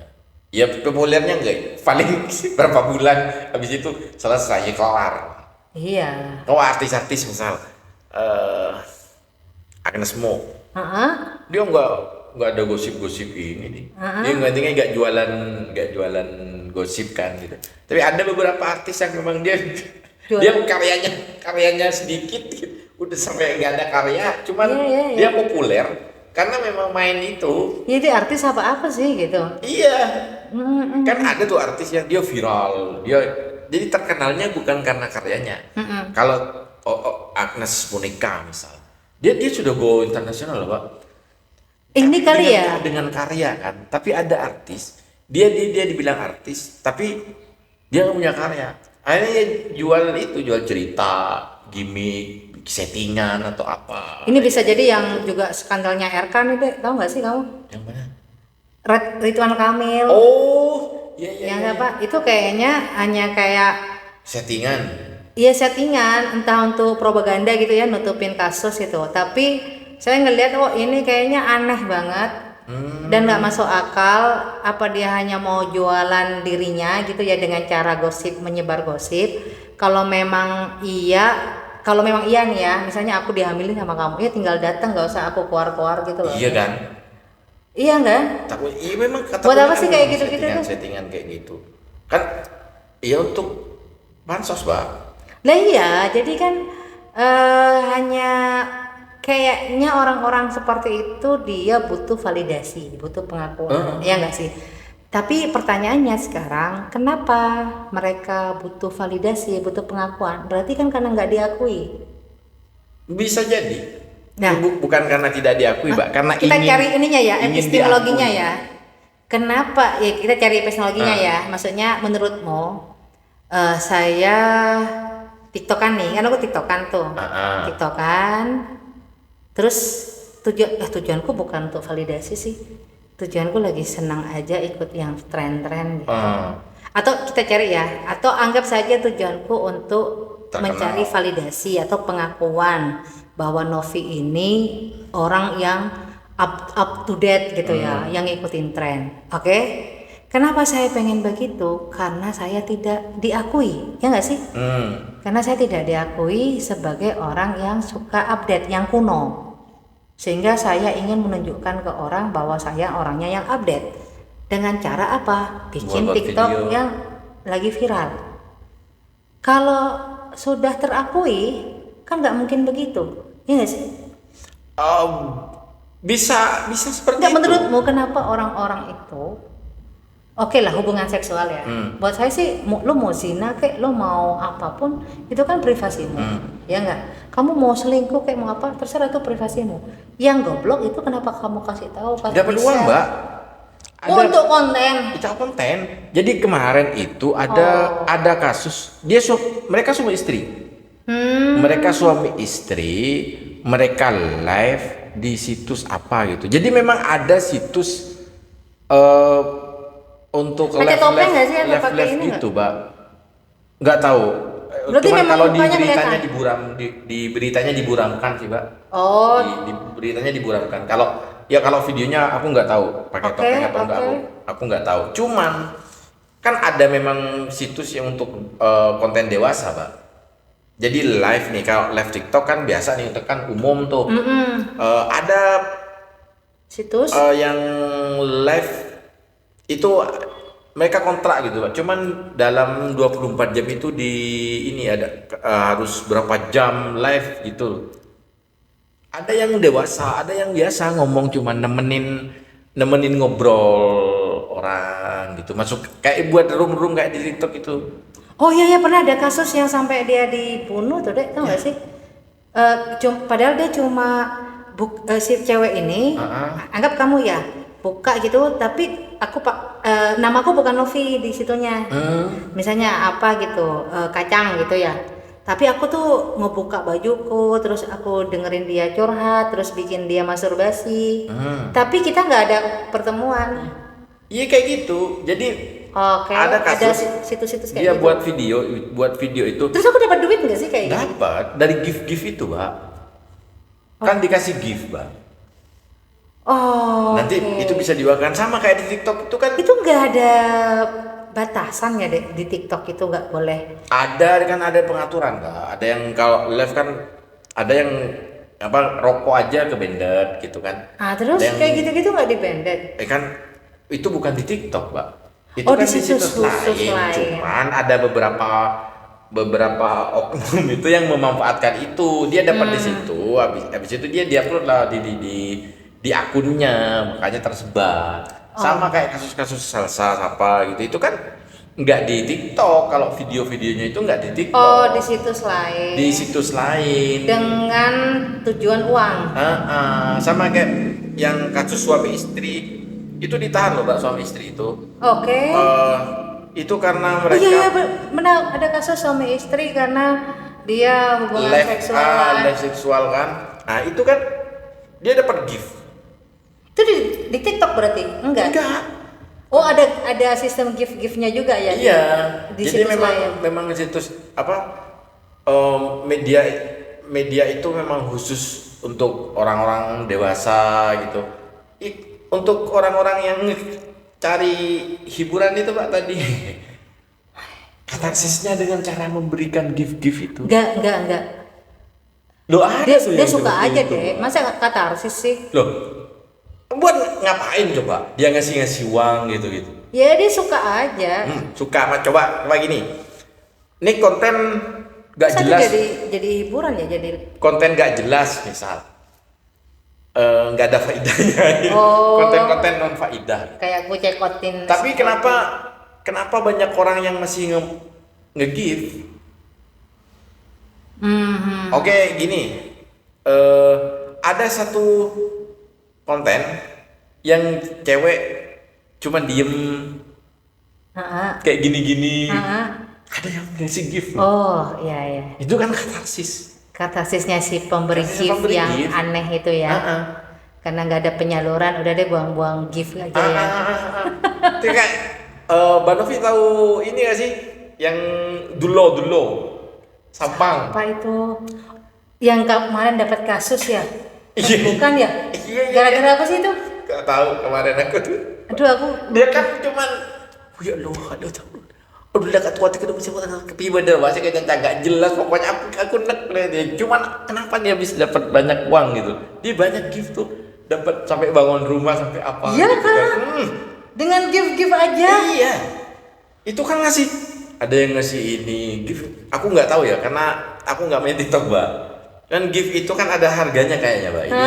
Ya populernya enggak paling berapa bulan habis itu selesai kelar. Iya. Oh artis-artis misal Agnes Mo. Dia nggak ada gosip-gosip ini nih. Dia nggak jualan gosip kan gitu. Tapi ada beberapa artis yang memang dia karyanya sedikit gitu. Udah sampai nggak ada karya, cuman dia populer karena memang main itu. Iya, dia artis apa sih gitu. Iya. Kan ada tuh artis yang dia viral, jadi terkenalnya bukan karena karyanya. Kalau Agnes Monica misal, dia sudah go internasional loh Pak. Ini kali ya dengan karya kan, tapi ada artis dia dibilang artis tapi dia nggak punya karya. Akhirnya jual cerita, gimmick, settingan atau apa. Ini bisa jadi yang juga skandalnya RK nih deh, tahu nggak sih kamu? Yang mana? Ridwan Kamil. Oh, yang apa? Itu kayaknya hanya kayak settingan. Iya, settingan, entah untuk propaganda gitu ya, nutupin kasus itu. Tapi saya ngelihat ini kayaknya aneh banget dan nggak masuk akal. Apa dia hanya mau jualan dirinya gitu ya dengan cara gosip, menyebar gosip. Kalau memang iya nih ya, misalnya aku dihamilin sama kamu, ya tinggal datang, nggak usah aku keluar gitu loh. Iya kan? Iya enggak? Iya memang kata. Buat apa sih kayak gitu-gitu tuh? Settingan kayak gitu. Kan iya untuk bansos, Pak. Lah iya, jadi kan hanya kayaknya orang-orang seperti itu dia butuh validasi, butuh pengakuan, ya nggak sih? Tapi pertanyaannya sekarang, kenapa mereka butuh validasi, butuh pengakuan? Berarti kan karena nggak diakui. Bisa jadi. Nah, bukan karena tidak diakui, Mbak, karena kita cari ininya ya, epistemologinya ya. Kenapa? Ya kita cari epistemologinya ya. Maksudnya menurutmu, saya TikTokan nih, kan aku TikTokan tuh, TikTokan. Terus tujuanku bukan untuk validasi sih, tujuanku lagi senang aja ikut yang tren-tren gitu. Atau kita cari ya, atau anggap saja tujuanku untuk mencari validasi atau pengakuan bahwa Novi ini orang yang up to date gitu ya, yang ngikutin tren. Oke? Kenapa saya pengen begitu? Karena saya tidak diakui, ya nggak sih? Karena saya tidak diakui sebagai orang yang suka update, yang kuno. Sehingga saya ingin menunjukkan ke orang bahwa saya orangnya yang update. Dengan cara apa? Bikin TikTok video yang lagi viral. Kalau sudah terakui, kan nggak mungkin begitu, ya nggak sih? Bisa seperti itu. Menurutmu kenapa orang-orang itu? Oke lah, hubungan seksual ya. Buat saya sih, lo mau zina kayak lo mau apapun, itu kan privasimu, ya nggak? Kamu mau selingkuh kayak mau apa, terserah, itu privasimu. Yang goblok itu kenapa kamu kasih tahu? Dapat uang, Mbak. Untuk konten. Itu konten. Jadi kemarin itu ada kasus mereka suami istri. Mereka suami istri, mereka live di situs apa gitu. Jadi memang ada situs untuk live gitu, Mbak. Nggak tahu. Berarti cuman kalau di beritanya diburamkan sih, Mbak. Di beritanya diburamkan. Kalau videonya aku nggak tahu pakai topeng atau enggak, aku nggak tahu. Cuman kan ada memang situs yang untuk konten dewasa, Pak. jadi live nih, kalau live TikTok kan biasa nih, itu kan umum tuh. Ada Situs. yang live itu mereka kontrak gitu Pak. Cuman dalam 24 jam itu di ini ada harus berapa jam live gitu. Ada yang dewasa, ada yang biasa ngomong cuman nemenin ngobrol orang gitu. Masuk kayak buat room kayak di TikTok itu. Oh iya pernah ada kasus yang sampai dia dibunuh tuh Dek, tau nggak sih? Padahal dia cuma si cewek ini anggap kamu ya buka gitu, tapi namaku bukan Novi di situnya. Misalnya apa gitu, kacang gitu ya. Tapi aku tuh ngebuka bajuku, terus aku dengerin dia curhat, terus bikin dia masturbasi. Tapi kita nggak ada pertemuan. Iya kayak gitu. Jadi ada kasus situs-situs kayak dia gitu. buat video itu. Terus aku dapat duit nggak sih kayak gitu? Dapat dari gift itu, Pak. Kan dikasih gift, Pak. Oh. Nanti itu bisa diwakilkan sama kayak di TikTok itu kan. Itu nggak ada batasan ya Dek, di TikTok itu nggak boleh? Ada kan, ada pengaturan nggak? Ada yang kalau live kan ada yang apa rokok aja ke banded gitu kan? Terus kayak gitu-gitu nggak di banded? Kan itu bukan di TikTok, Pak. Itu Oh, kan di situs lain. Cuman ada beberapa oknum itu yang memanfaatkan itu. Dia dapat di situ, habis itu dia diupload lah di akunnya, makanya tersebar. Sama kayak kasus-kasus salsa apa gitu. Itu kan nggak di TikTok. Kalau video-videonya itu nggak di TikTok. Oh, di situs lain. Di situs lain. Dengan tujuan uang. Sama kayak yang kasus suami istri itu ditahan loh, Mbak, suami istri itu. Oke. Itu karena mereka. Iya benar, ada kasus suami istri karena dia hubungan live seksual kan. Nah itu kan dia dapat gift. Itu di TikTok berarti? Enggak. Oh, ada sistem gift-giftnya juga ya? Iya. Di Jadi situs memang situs apa media itu memang khusus untuk orang-orang dewasa gitu. Untuk orang-orang yang cari hiburan itu Pak tadi. Katarsisnya dengan cara memberikan gift-gift itu. Enggak. Loh, ada Dia suka aja itu, deh. Masa katarsis sih? Loh, buat ngapain coba? Dia ngasih uang gitu. Ya dia suka aja. Suka, coba gini. Ini konten gak jelas. Jadi hiburan ya, jadi konten gak jelas misal. Nggak ada faedahnya. Konten-konten non faedah. Kayak gue cekotin. Tapi kenapa banyak orang yang masih nge-give? Oke, gini. Ada satu konten yang cewek cuman diem kayak gini-gini. Ada yang ngasih gift. Oh, iya. Itu kan katarsisnya si pemberi gift yang aneh itu ya. Karena nggak ada penyaluran, udah deh buang-buang gift aja ya. Itu kayak Mbak Novi tahu ini nggak sih yang Dulo Sampang? Apa itu? Yang kemarin dapat kasus ya? Iya. Bukan ya? Iya. Gara-gara apa sih itu? Gak tahu kemarin aku tuh. Dia kan cuman ya Allah, udah dekat kuat ke bisa kepiba dah bahasa kayak gak jelas, pokoknya aku nek dia. Cuman kenapa dia bisa dapat banyak uang gitu? Dia banyak gift tuh, dapat sampai bangun rumah sampai apa iya gitu kan? Dengan gift aja. Iya. Itu kan ada yang ngasih ini gift. Aku nggak tahu ya karena aku nggak main TikTok, Mbak. Kan gift itu kan ada harganya kayaknya, Mbak. Ini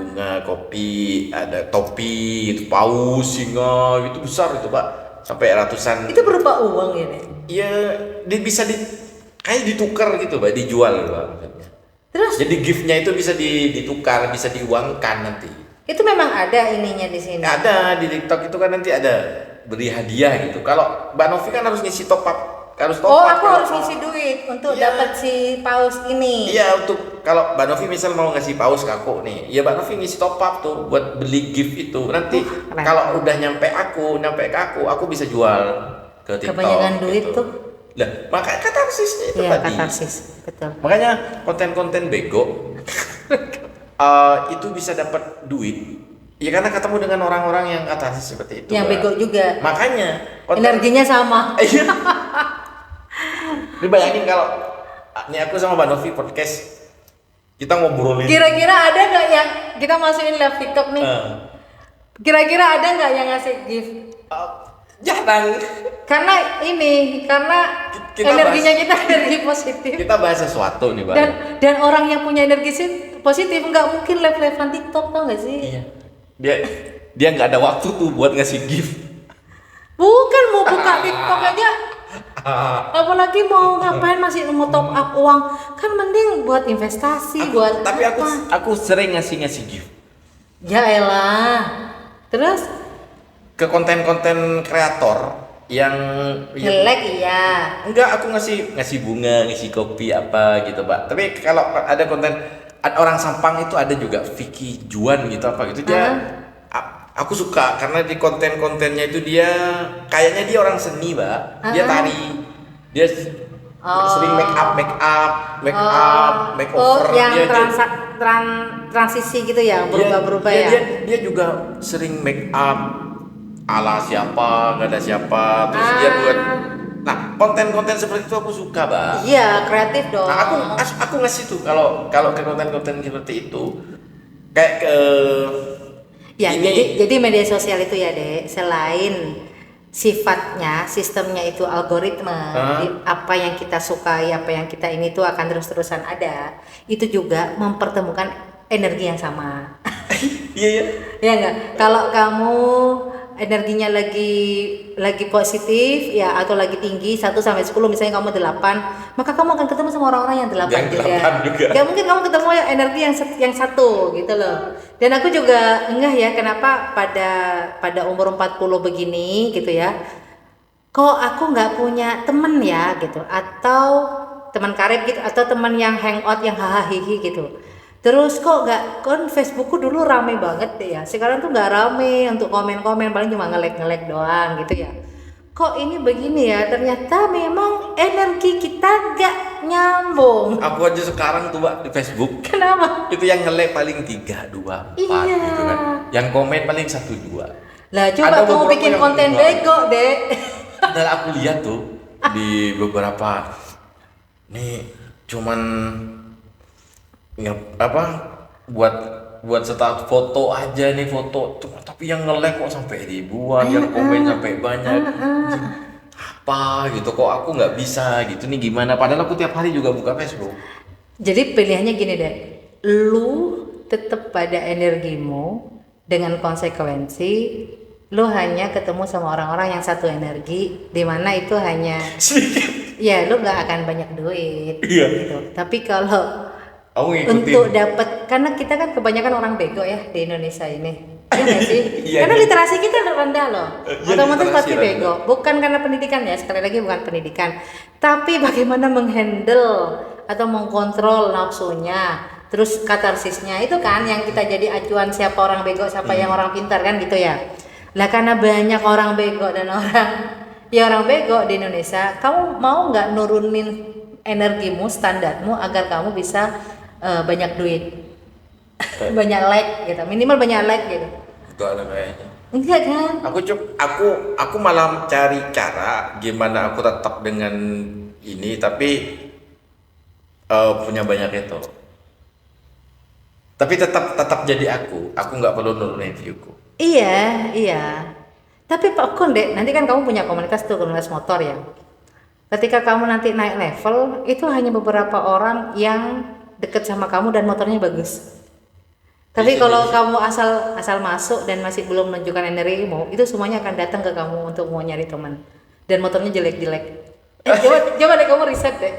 bunga, kopi, ada topi, itu paus, singa, itu besar itu, Pak. Sampai ratusan. Itu berupa uang ya, Nek? Iya, bisa kayak ditukar gitu, Mbak, dijual, Mbak. Terus? Jadi giftnya itu bisa ditukar, bisa diuangkan nanti. Itu memang ada ininya di sini. Ada di TikTok itu kan nanti ada beri hadiah gitu. Kalau Mbak Novi kan harus ngisi top up. Aku harus ngisi duit untuk dapat si paus ini. Iya, untuk kalau Mbak Novi misal mau ngasih paus ke aku nih, ya Mbak Novi ngisi top up tuh buat beli gift itu. Nanti kalau udah nyampe ke aku bisa jual ke TikTok. Kebanyakan duit gitu. tuh. Lah, makanya katarsisnya itu iya, tadi. Katarsis, betul. Makanya konten-konten bego itu bisa dapat duit. Ya karena ketemu dengan orang-orang yang katarsis seperti itu. Yang bego juga. Makanya energinya sama. Ini bayangin kalau Ini aku sama Mbak Novi podcast kita ngobrolin. Kira-kira ada nggak yang kita masukin live TikTok nih? Kira-kira ada nggak yang ngasih gift? Jarang. Karena Kita energinya kita energi positif. Kita bahas sesuatu nih, Mbak. Dan orang yang punya energi positif nggak mungkin live-livean TikTok, tau nggak sih? Iya. Dia nggak ada waktu tuh buat ngasih gift. Bukan mau buka TikTok aja. Apalagi mau ngapain masih mau top up uang, kan mending buat investasi, buat Tapi apa? aku sering ngasih gift Ya elah. Terus ke konten-konten kreator yang nge-lag iya. enggak, aku ngasih bunga, ngasih kopi apa gitu, Pak. Tapi kalau ada konten orang Sampang itu ada juga Vicky Juan gitu apa gitu dia aku suka karena di konten-kontennya itu dia kayaknya dia orang seni, Mbak. Dia tari. Dia sering makeover. Yang dia transisi gitu ya, berubah-berubah ya. Dia juga sering make up ala siapa, nggak ada siapa, terus dia buat. Nah, konten-konten seperti itu aku suka, Mbak. Iya, kreatif dong. Nah, aku ngasih tuh kalau ke konten-konten seperti itu kayak ke ya, jadi media sosial itu ya, Dek, selain sifatnya, sistemnya itu algoritma, apa yang kita sukai, apa yang kita ini tuh akan terus-terusan ada. Itu juga mempertemukan energi yang sama. Iya. Ya enggak? Kalau kamu energinya lagi positif ya, atau lagi tinggi 1 sampai 10, misalnya kamu 8, maka kamu akan ketemu sama orang-orang yang 8 juga. Gak mungkin kamu ketemu energi yang satu gitu loh. Dan aku juga enggak ya, kenapa pada umur 40 begini gitu ya, kok aku nggak punya temen ya gitu, atau teman karib gitu, atau teman yang hangout yang hahaha gitu. Terus kok kan Facebookku dulu rame banget deh ya, sekarang tuh nggak rame untuk komen-komen, paling cuma nge-like doang gitu ya. Kok ini begini ya, ternyata memang energi kita gak nyambung. Aku aja sekarang tuh, Mbak, di Facebook. Kenapa? Itu yang nge-like paling 3, 2, 4 gitu kan. Yang komen paling 1, 2. Lah coba kamu bikin konten bego, Dek. Dan aku lihat tuh di beberapa nih cuman buat status foto aja nih, foto cuma, tapi yang nge-like kok sampai ribuan, yang komen sampai banyak. Apa gitu, kok aku nggak bisa gitu nih, gimana, padahal aku tiap hari juga buka Facebook. Jadi pilihannya gini deh, lu tetap pada energimu dengan konsekuensi lu hanya ketemu sama orang-orang yang satu energi, dimana itu hanya ya lu nggak akan banyak duit gitu. Tapi kalau untuk dapat, karena kita kan kebanyakan orang bego ya di Indonesia ini, ya nggak sih? Karena literasi kita rendah loh, otomatis pasti bego. Bukan karena pendidikan ya, sekali lagi bukan pendidikan, tapi bagaimana menghandle atau mengkontrol nafsunya, terus katarsisnya itu kan yang kita jadi acuan, siapa orang bego, siapa yang orang pintar kan gitu ya. Lah karena banyak orang bego dan orang bego di Indonesia, kamu mau nggak nurunin energimu, standarmu agar kamu bisa banyak duit, banyak like gitu, minimal banyak like gitu. Itu ada kayaknya. Enggak kan? Aku malah cari cara gimana aku tetap dengan ini tapi punya banyak itu. Tapi tetap jadi aku nggak perlu nurunin viewku. Iya. Tapi Pak Kon, Dek, nanti kan kamu punya komunitas motor ya. Ketika kamu nanti naik level, itu hanya beberapa orang yang deket sama kamu dan motornya bagus. Tapi kalau kamu asal masuk dan masih belum menunjukkan energimu, itu semuanya akan datang ke kamu untuk mau nyari teman. Dan motornya jelek-jelek. Coba deh kamu riset deh.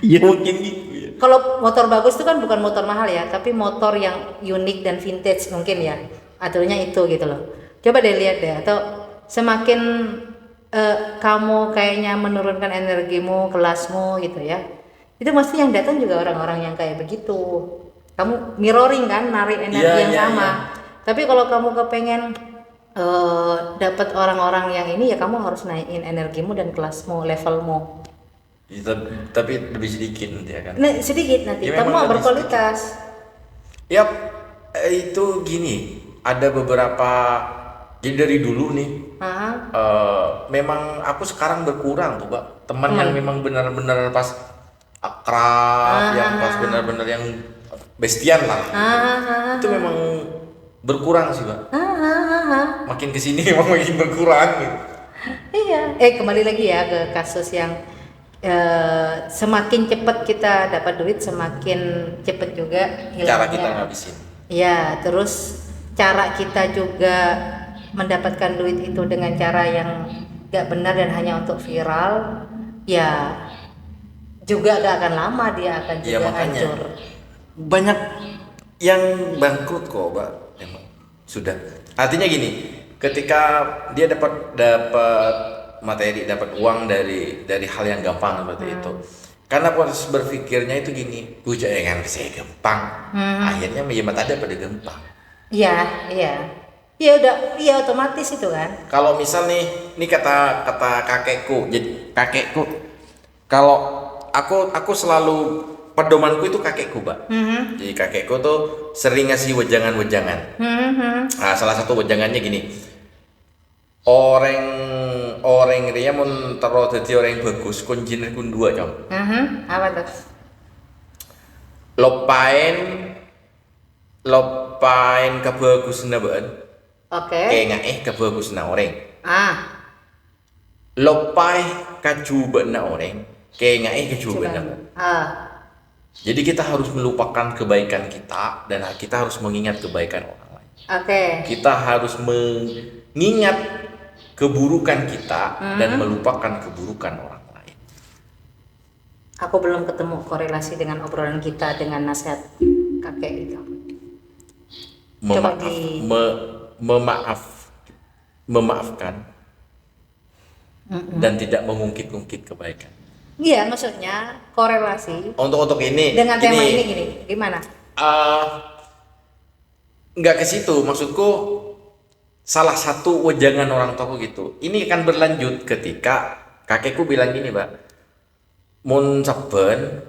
Iya mungkin gitu ya. Kalau motor bagus itu kan bukan motor mahal ya, tapi motor yang unik dan vintage mungkin ya. Aturannya itu gitu loh. Coba deh lihat deh, atau semakin kamu kayaknya menurunkan energimu, kelasmu gitu ya, itu pasti yang datang juga orang-orang yang kayak begitu. Kamu mirroring kan, narik energi yang sama. Tapi kalau kamu kepengen dapat orang-orang yang ini, ya kamu harus naikin energimu dan kelasmu, levelmu. Tapi lebih sedikit nanti ya kan? Nah, sedikit nanti, ya, kamu berkualitas. Yap, itu gini, ada beberapa, jadi dari dulu nih, memang aku sekarang berkurang tuh, Mbak. Teman yang memang benar-benar pas akrab, yang pas benar-benar yang bestian lah. Itu memang berkurang sih, Pak. Makin kesini memang makin berkurang gitu. Iya. Kembali lagi ya ke kasus yang semakin cepat kita dapat duit, semakin cepat juga hilangnya. Cara kita ngabisin. Ya, terus cara kita juga mendapatkan duit itu dengan cara yang gak benar dan hanya untuk viral, ya juga gak akan lama dia akan Ya, juga makanya hancur. banyak yang bangkrut kok, Pak. Emang sudah. Artinya gini, ketika dia dapat materi, dapat uang dari hal yang gampang seperti itu. Karena proses berpikirnya itu gini, gue jangan saya gampang. Akhirnya ya mata ada pada gampang. Iya. Ya udah, iya otomatis itu kan. Kalau misal nih kata kakekku, jadi kakekku, kalau aku selalu pedomanku itu kakekku, Mbak. Jadi kakekku tuh sering ngasih wejangan-wejangan. Nah, salah satu wejangannya gini, orang dia mun tero dadi orang yang bagus kuncinya kun dua, Cong. Apa tuh? Lopain kebagusan baen. Oke. Kayak kebagusan orang. Lopai kajuban orang. Kayak kejuban. Jadi kita harus melupakan kebaikan kita dan kita harus mengingat kebaikan orang lain. Oke. Kita harus mengingat keburukan kita dan melupakan keburukan orang lain. Aku belum ketemu korelasi dengan obrolan kita dengan nasihat kakek itu. Memaafkan dan tidak mengungkit-ungkit kebaikan. Iya, maksudnya korelasi Untuk ini dengan tema ini gini, gimana? Nggak ke situ, maksudku salah satu wejangan orang tua gitu. Ini akan berlanjut ketika kakekku bilang gini, Pak. Mun saben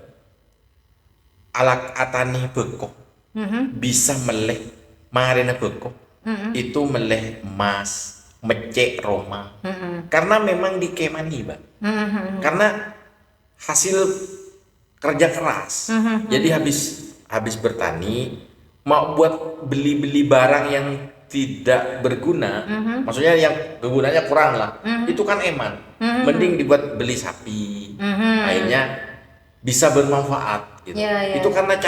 alak atani bekok bisa meleh marina bekok itu meleh emas, mecek Roma. Karena memang dikemani, Pak. Karena hasil kerja keras. Jadi habis bertani mau buat beli barang yang tidak berguna, maksudnya yang kegunaannya kurang lah, itu kan eman. Mending dibuat beli sapi, akhirnya bisa bermanfaat gitu. Itu karena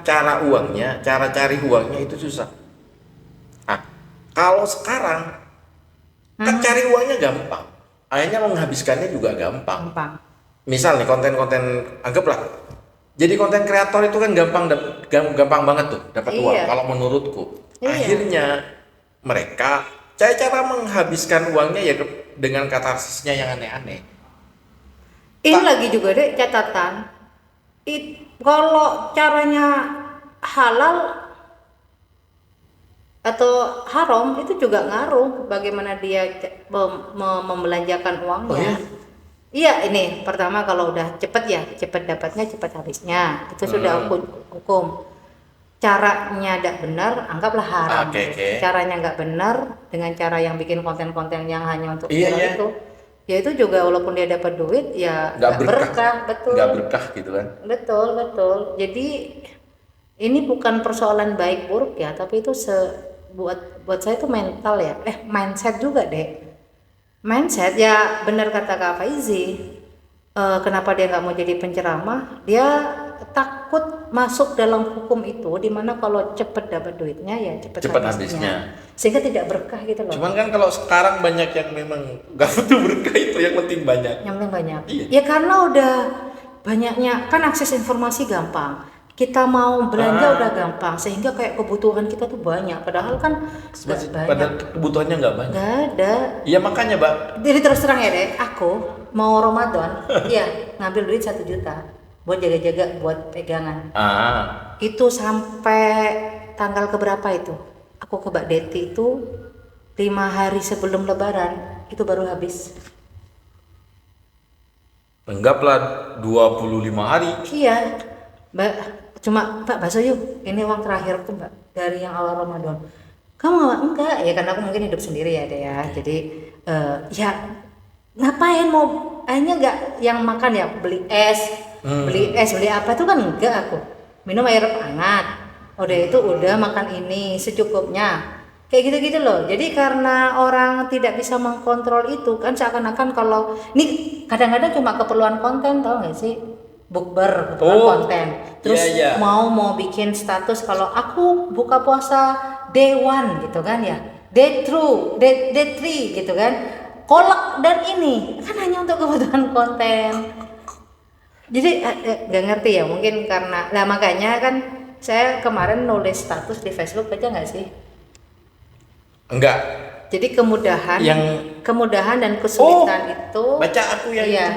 cara uangnya, cara cari uangnya itu susah. Kalau sekarang kan cari uangnya gampang, akhirnya menghabiskannya juga gampang. Misal nih konten-konten, anggaplah jadi konten kreator itu kan gampang banget tuh dapat uang. Kalau menurutku, akhirnya mereka cara menghabiskan uangnya ya dengan katarsisnya yang aneh-aneh. Ini lagi juga deh catatan. Kalau caranya halal atau haram itu juga ngaruh bagaimana dia membelanjakan uangnya. Oh, ya? Iya, ini pertama kalau udah cepet dapatnya, cepet habisnya, itu sudah hukum. Caranya tidak benar, anggaplah haram. Caranya nggak benar dengan cara yang bikin konten-konten yang hanya untuk itu, ya itu juga walaupun dia dapat duit ya nggak berkah, betul. Nggak berkah gitu kan? Betul. Jadi ini bukan persoalan baik buruk ya, tapi itu buat saya itu mental ya, mindset juga deh. Mindset ya, benar kata Kak Faizi. Kenapa dia nggak mau jadi penceramah? Dia takut masuk dalam hukum itu, dimana kalau cepet dapat duitnya ya cepet habisnya, sehingga tidak berkah gitu loh. Cuman kan kalau sekarang banyak yang memang nggak butuh berkah itu, yang penting banyak. Iya. Ya karena udah banyaknya kan akses informasi gampang. Kita mau belanja udah gampang, sehingga kayak kebutuhan kita tuh banyak, padahal kan padahal kebutuhannya nggak banyak. Nggak ada. Iya makanya, Mbak. Jadi terus terang ya deh, aku mau Ramadan, ngambil duit 1 juta buat jaga-jaga buat pegangan. Itu sampai tanggal keberapa itu? Aku ke Mbak Deti itu 5 hari sebelum Lebaran itu baru habis. Anggaplah 25 hari. Iya, Mbak. Cuma Mbak bakso yuk, ini uang terakhirku Mbak dari yang awal Ramadan. Kamu enggak? Ya karena aku mungkin hidup sendiri ya deh ya. Jadi ya ngapain mau akhirnya enggak yang makan ya beli es beli es, beli apa itu kan enggak aku. Minum air hangat. Udah itu udah makan ini secukupnya. Kayak gitu-gitu loh. Jadi karena orang tidak bisa mengkontrol itu kan seakan-akan kalau ini kadang-kadang cuma keperluan konten, tau gak sih? Bukber keperluan konten. Terus mau bikin status kalau aku buka puasa day 1 gitu kan ya. Day 3 gitu kan. Kolak dan ini kan hanya untuk kebutuhan konten. Jadi gak ngerti ya, mungkin karena makanya kan saya kemarin nulis status di Facebook aja nggak sih? Enggak. Jadi kemudahan dan kesulitan itu baca aku yang iya.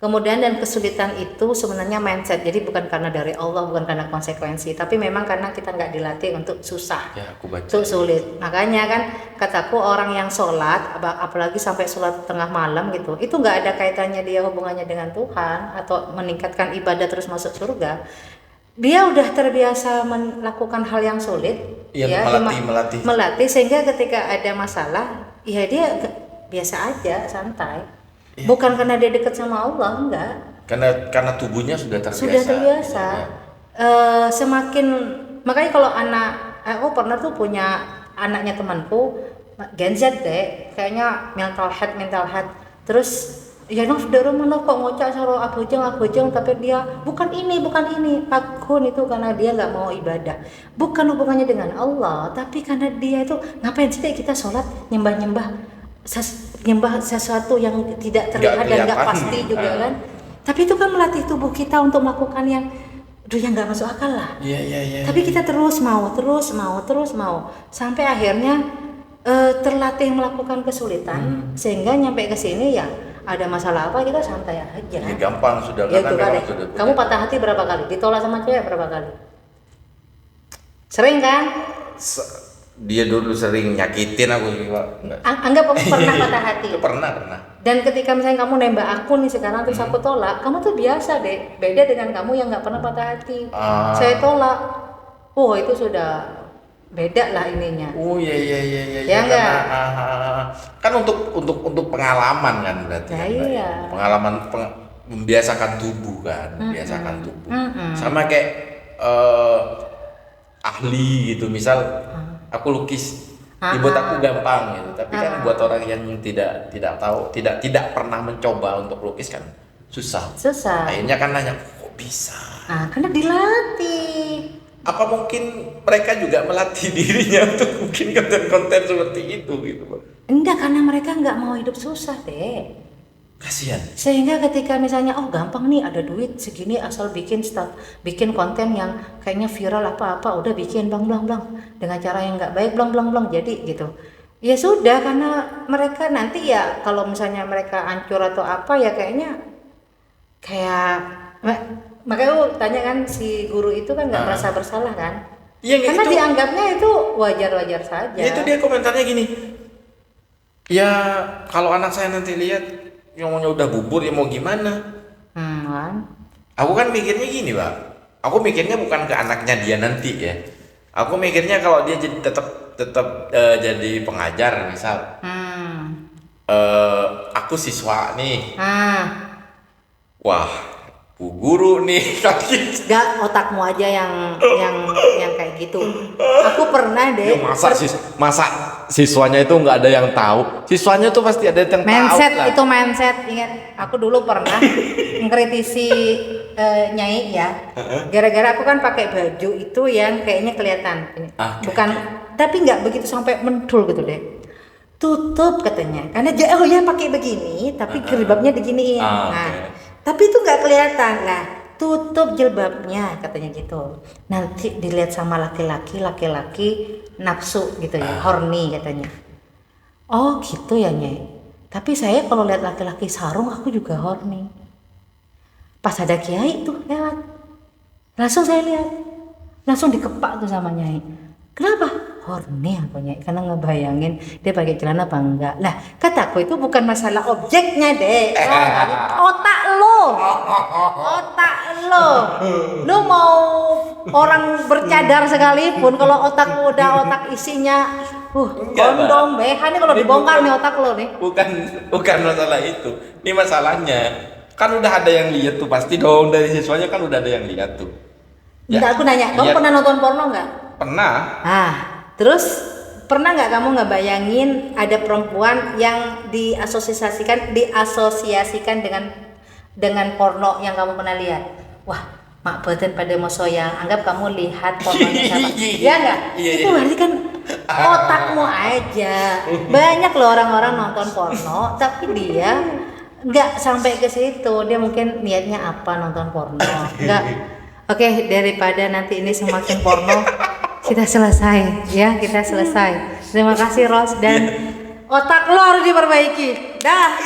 Kemudahan dan kesulitan itu sebenarnya mindset. Jadi bukan karena dari Allah, bukan karena konsekuensi, tapi memang karena kita nggak dilatih untuk susah. Ya, aku baca. Untuk sulit. Makanya kan kataku orang yang sholat, apalagi sampai sholat tengah malam gitu, itu nggak ada kaitannya dia hubungannya dengan Tuhan atau meningkatkan ibadah terus masuk surga. Dia udah terbiasa melakukan hal yang sulit, ya, melatih sehingga ketika ada masalah, ya dia biasa aja, santai. Ya. Bukan karena dia dekat sama Allah, enggak. Karena tubuhnya sudah terbiasa. Sudah terbiasa. Ya. Makanya kalau aku pernah tuh punya anaknya temanku, Gen Z deh, kayaknya mental health. Terus ya dari mana kok ngocak saro abojang tapi dia bukan ini akun itu karena dia nggak mau ibadah, bukan hubungannya dengan Allah, tapi karena dia itu ngapain sih kita sholat nyembah sesuatu yang tidak terlihat dan nggak pasti juga kan, tapi itu kan melatih tubuh kita untuk melakukan yang nggak masuk akal lah. Iya. Tapi kita terus mau sampai akhirnya terlatih melakukan kesulitan sehingga nyampe ke sini ya. Ada masalah apa kita santai aja. Ya, gampang sudah ya, kan sudah. Kamu patah hati berapa kali? Ditolak sama cewek berapa kali? Sering kan? Dia dulu sering nyakitin aku juga. Anggap kamu pernah patah hati. Pernah. Dan ketika misalnya kamu nembak aku nih sekarang terus aku tolak, kamu tuh biasa deh. Beda dengan kamu yang nggak pernah patah hati. Saya tolak. Oh itu sudah beda lah ininya. Oh iya. Ya enggak. Kan untuk pengalaman kan berarti. Ya, kan, iya. Pengalaman membiasakan tubuh kan, membiasakan tubuh. Sama kayak ahli gitu, misal aku lukis, dibuat aku gampang gitu. Tapi kan buat orang yang tidak tahu, tidak pernah mencoba untuk lukis kan susah. Akhirnya kan nanya kok bisa? Karena dilatih. Apa mungkin mereka juga melatih dirinya untuk bikin konten-konten seperti itu gitu, Pak? Enggak, karena mereka nggak mau hidup susah deh. Kasihan. Sehingga ketika misalnya gampang nih ada duit segini asal bikin konten yang kayaknya viral apa-apa udah bikin blang dengan cara yang nggak baik blang jadi gitu. Ya sudah, karena mereka nanti ya kalau misalnya mereka hancur atau apa ya makanya aku tanya kan si guru itu kan nggak merasa bersalah kan? Iya, karena dianggapnya itu wajar-wajar saja. Ya itu dia komentarnya gini. Ya kalau anak saya nanti lihat ngomongnya udah bubur ya mau gimana? Kan? Aku kan mikirnya gini, Pak. Aku mikirnya bukan ke anaknya dia nanti ya. Aku mikirnya kalau dia jadi tetap jadi pengajar misal. Aku siswa nih. Wah. Bu guru nih kaki. Gak, otakmu aja yang kayak gitu. Aku pernah deh. Masa siswanya itu nggak ada yang tahu. Siswanya tuh pasti ada yang mindset tahu. Itu mindset. Ingat, aku dulu pernah mengkritisi Nyai ya. Gara-gara aku kan pakai baju itu yang kayaknya kelihatan. Bukan, tapi nggak begitu sampai mendul gitu deh. Tutup katanya. Karena ya pakai begini, tapi jilbabnya diginiin. Tapi itu nggak kelihatan lah, tutup jilbabnya katanya gitu. Nanti dilihat sama laki-laki nafsu gitu ya, horny katanya. Oh gitu ya Nyai. Tapi saya kalau lihat laki-laki sarung aku juga horny. Pas ada kiai tuh lewat, langsung saya lihat, langsung dikepak tuh sama Nyai. Kenapa? Horny aku Nyai, karena ngebayangin dia pakai celana apa enggak. Lah kataku itu bukan masalah objeknya deh, otak lo, lo mau orang bercadar sekalipun kalau otak udah otak isinya, kondom, behan nih kalau dibongkar nih otak lo nih. Bukan masalah itu, ini masalahnya Kan udah ada yang lihat tuh pasti dong, dari siswanya kan udah ada yang lihat tuh. Bentar, aku nanya, kamu Iya. pernah nonton porno nggak? Pernah. Terus pernah nggak kamu nggak bayangin ada perempuan yang diasosiasikan dengan porno yang kamu pernah lihat? Wah, mak beten pada moso yang anggap kamu lihat pornonya siapa? Iya nggak? Iya, Itu berarti kan otakmu aja. Banyak loh orang-orang nonton porno, tapi dia nggak sampai ke situ. Dia mungkin niatnya apa nonton porno? Nggak. Oke, daripada nanti ini semakin porno, kita selesai ya, kita selesai. Terima kasih Ros, dan otak lo harus diperbaiki. Dah.